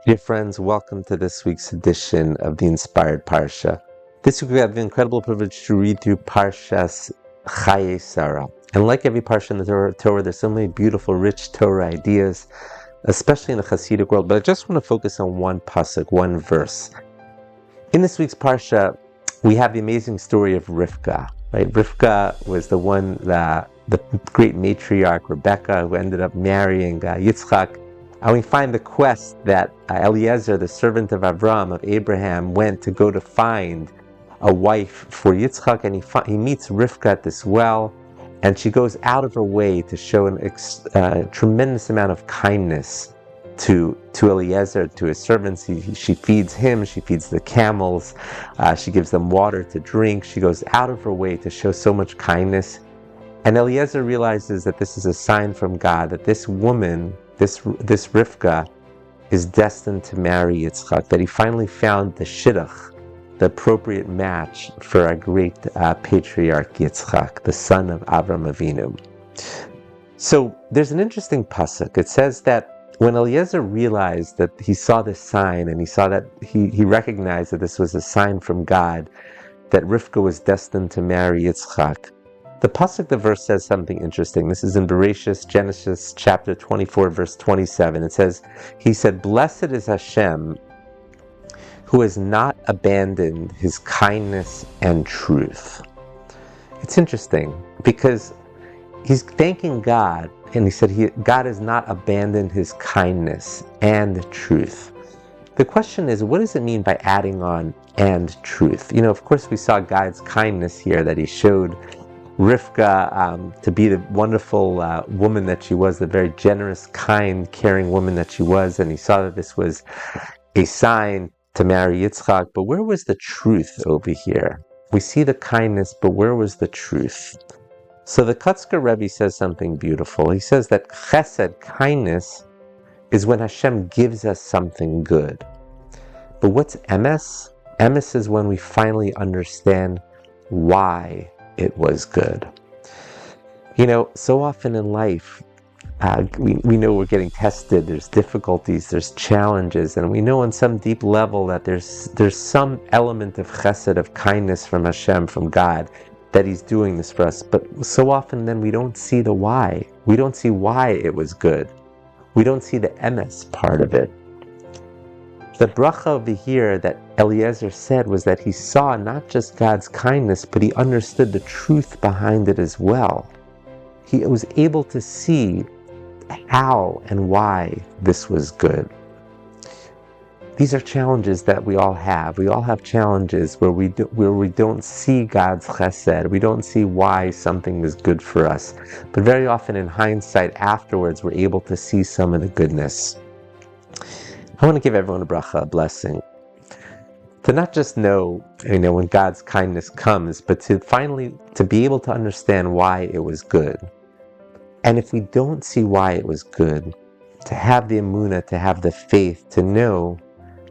Dear friends, welcome to this week's edition of the Inspired Parsha. This week we have the incredible privilege to read through Parsha's Chayei, Sara. And like every Parsha in the Torah, there's so many beautiful, rich Torah ideas, especially in the Hasidic world. But I just want to focus on one pasuk, one verse. In this week's Parsha, we have the amazing story of Rivka. Right? Rivka was the great matriarch Rebecca, who ended up marrying Yitzchak. And we find the quest that Eliezer, the servant of Avram, of Abraham, went to go to find a wife for Yitzchak, and he meets Rivka at this well, and she goes out of her way to show a tremendous amount of kindness to Eliezer, to his servants. She feeds him, she feeds the camels, she gives them water to drink. She goes out of her way to show so much kindness. And Eliezer realizes that this is a sign from God, that this woman, this Rivka, is destined to marry Yitzchak, that he finally found the shidduch, the appropriate match for our great patriarch Yitzchak, the son of Avram Avinu. So there's an interesting pasuk. It says that when Eliezer realized that he saw this sign, and he saw that he recognized that this was a sign from God, that Rivka was destined to marry Yitzchak, the pasuk, the verse says something interesting. This is in Bereshit, Genesis chapter 24, verse 27. It says, he said, "Blessed is Hashem, who has not abandoned his kindness and truth." It's interesting because he's thanking God, and he said God has not abandoned his kindness and truth. The question is, what does it mean by adding on "and truth"? Of course, we saw God's kindness here, that he showed Rivka to be the wonderful woman that she was, the very generous, kind, caring woman that she was, and he saw that this was a sign to marry Yitzchak. But where was the truth over here? We see the kindness, but where was the truth? So the Kotzker Rebbe says something beautiful. He says that chesed, kindness, is when Hashem gives us something good. But what's emes? Emes is when we finally understand why it was good. So often in life, we know we're getting tested, there's difficulties, there's challenges, and we know on some deep level that there's some element of chesed, of kindness from Hashem, from God, that he's doing this for us. But so often then we don't see the why. We don't see why it was good. We don't see the emes part of it. The bracha over here that Eliezer said was that he saw not just God's kindness, but he understood the truth behind it as well. He was able to see how and why this was good. These are challenges that we all have. We all have challenges where we don't see God's chesed. We don't see why something is good for us. But very often in hindsight, afterwards, we're able to see some of the goodness. I want to give everyone a bracha, a blessing, to not just know, when God's kindness comes, but to finally to be able to understand why it was good. And if we don't see why it was good, to have the emunah, to have the faith, to know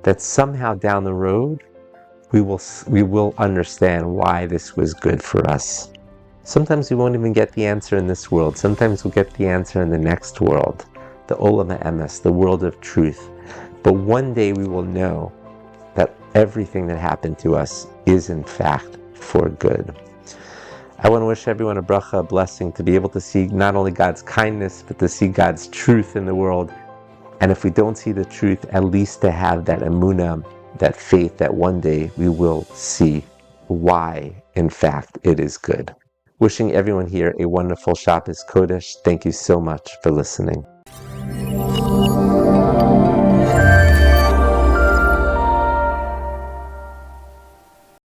that somehow down the road we will understand why this was good for us. Sometimes we won't even get the answer in this world. Sometimes we'll get the answer in the next world, the olam ha'emes, the world of truth. But one day we will know that everything that happened to us is in fact for good. I want to wish everyone a bracha, a blessing, to be able to see not only God's kindness, but to see God's truth in the world. And if we don't see the truth, at least to have that emunah, that faith that one day we will see why, in fact, it is good. Wishing everyone here a wonderful Shabbos Kodesh. Thank you so much for listening.